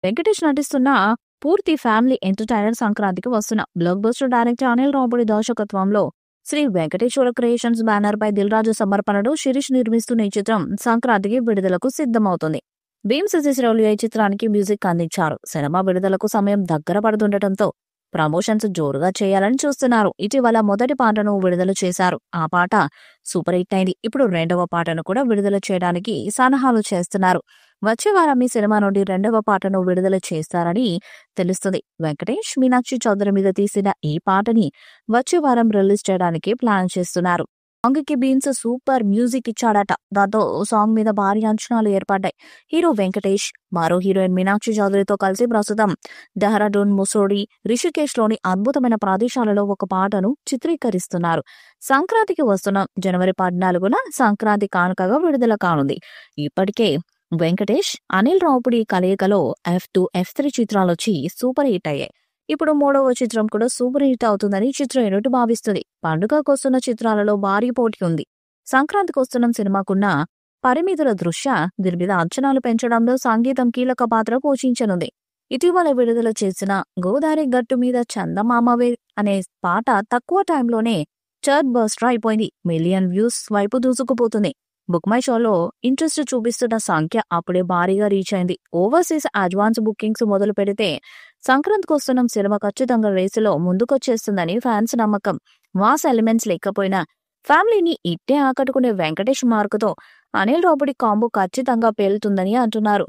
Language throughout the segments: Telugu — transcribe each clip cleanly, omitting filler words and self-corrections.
వెంకటేష్ నటిస్తున్న పూర్తి ఫ్యామిలీ ఎంటర్టైనర్ సంక్రాంతికి వస్తున్న block buster director Anil Ravipudi దర్శకత్వంలో శ్రీ వెంకటేశ్వర క్రియేషన్స్ బ్యానర్ పై దిల్ రాజు సమర్పణలో శిరీష్ నిర్మిస్తున్న ఈ చిత్రం సంక్రాంతికి విడుదలకు సిద్ధమవుతుంది. భీమ్స్ సిసిరోలు ఈ చిత్రానికి మ్యూజిక్ అందించారు. సినిమా విడుదలకు సమయం దగ్గర పడుతుండటంతో ప్రమోషన్స్ జోరుగా చేయాలని చూస్తున్నారు. ఇటీవల మొదటి పాటను విడుదల చేశారు. ఆ పాట సూపర్ హిట్ అయింది. ఇప్పుడు రెండవ పాటను కూడా విడుదల చేయడానికి సన్నాహాలు చేస్తున్నారు. వచ్చే వారం ఈ సినిమా నుండి రెండవ పాటను విడుదల చేస్తారని తెలుస్తుంది. వెంకటేష్, మీనాక్షి చౌదరి మీద తీసిన ఈ పాటని వచ్చే వారం రిలీజ్ చేయడానికి ప్లాన్ చేస్తున్నారు. సాంగ్ కి బీన్స్ సూపర్ మ్యూజిక్ ఇచ్చాడట. దాంతో సాంగ్ మీద భారీ అంచనాలు ఏర్పడ్డాయి. హీరో వెంకటేష్ మరో హీరోయిన్ మీనాక్షి చౌదరితో కలిసి ప్రస్తుతం డెహ్రాడూన్, ముసోడి, రిషికేశ్ లోని అద్భుతమైన ప్రదేశాలలో ఒక పాటను చిత్రీకరిస్తున్నారు. సంక్రాంతికి వస్తున్న జనవరి 14న సంక్రాంతి కానుకగా విడుదల కానుంది. ఇప్పటికే వెంకటేష్, అనిల్ రావుపూడి కలయికలో F2, F3 చిత్రాలొచ్చి సూపర్ హిట్ అయ్యాయి. ఇప్పుడు మూడవ చిత్రం కూడా సూపర్ హిట్ అవుతుందని చిత్ర యూనిట్ భావిస్తుంది. పండుగకొస్తున్న చిత్రాలలో భారీ పోటీ ఉంది. సంక్రాంతికి వస్తున్న సినిమాకున్న పరిమితుల దృష్ట్యా దీని మీద అంచనాలు పెంచడంలో సంగీతం కీలక పాత్ర పోషించనుంది. ఇటీవల విడుదల చేసిన గోదావరి గట్టు మీద చందమామవే అనే పాట తక్కువ టైంలోనే చార్ట్ బస్టర్ అయిపోయింది. మిలియన్ వ్యూస్ వైపు దూసుకుపోతుంది. బుక్ మై షోలో ఇంట్రెస్ట్ చూపిస్తున్న సంఖ్య అప్పుడే భారీగా రీచ్ అయింది. ఓవర్సీస్ అడ్వాన్స్ బుకింగ్స్ మొదలు పెడితే సంక్రాంతికి వస్తున్న సినిమా ఖచ్చితంగా రేసులో ముందుకొచ్చేస్తుందని ఫ్యాన్స్ నమ్మకం. మాస్ ఎలిమెంట్స్ లేకపోయినా ఫ్యామిలీని ఇట్టే ఆకట్టుకునే వెంకటేష్ మార్కుతో అనిల్ రావుపూడి కాంబో ఖచ్చితంగా పేలుతుందని అంటున్నారు.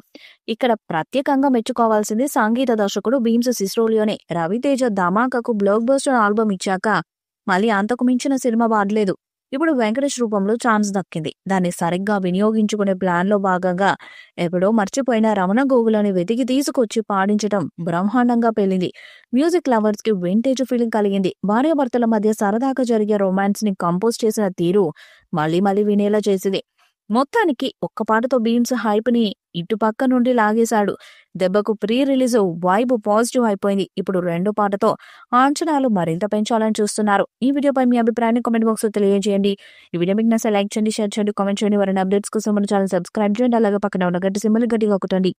ఇక్కడ ప్రత్యేకంగా మెచ్చుకోవాల్సింది సంగీత దర్శకుడు భీమ్స్ సిసిరోలియోనే. రవితేజ ధమాకాకు బ్లాక్ బస్టర్ ఆల్బమ్ ఇచ్చాక మళ్ళీ అంతకు మించిన సినిమా వాడలేదు. ఇప్పుడు వెంకటేష్ రూపంలో ఛాన్స్ దక్కింది. దాన్ని సరిగ్గా వినియోగించుకునే ప్లాన్ లో భాగంగా ఎప్పుడో మర్చిపోయిన రమణ గోగులని వెతికి తీసుకొచ్చి పాడించడం బ్రహ్మాండంగా పెళ్లింది. మ్యూజిక్ లవర్స్ కి వింటేజ్ ఫీలింగ్ కలిగింది. భార్యాభర్తల మధ్య సరదాగా జరిగే రొమాన్స్ ని కంపోజ్ చేసిన తీరు మళ్ళీ మళ్ళీ వినేలా చేసింది. మొత్తానికి ఒక్క పాటతో భీమ్స్ హైప్ ని ఇటు పక్క నుండి లాగేశాడు. దెబ్బకు ప్రీ రిలీజ్ వైబ్ పాజిటివ్ అయిపోయింది. ఇప్పుడు రెండో పాటతో అంచనాలు మరింత పెంచాలని చూస్తున్నారు. ఈ వీడియోపై మీ అభిప్రాయాన్ని కామెంట్ బాక్స్ లో తెలియజేయండి. ఈ వీడియో మీకు నచ్చితే లైక్ చేయండి, షేర్ చేయండి, కామెంట్ చేయండి. వారిని అప్డేట్స్ కోసం మన ఛానల్ సబ్స్క్రైబ్ చేయండి. అలాగే పక్కన ఉన్న గంట సింబల్ గట్టిగా కొట్టండి.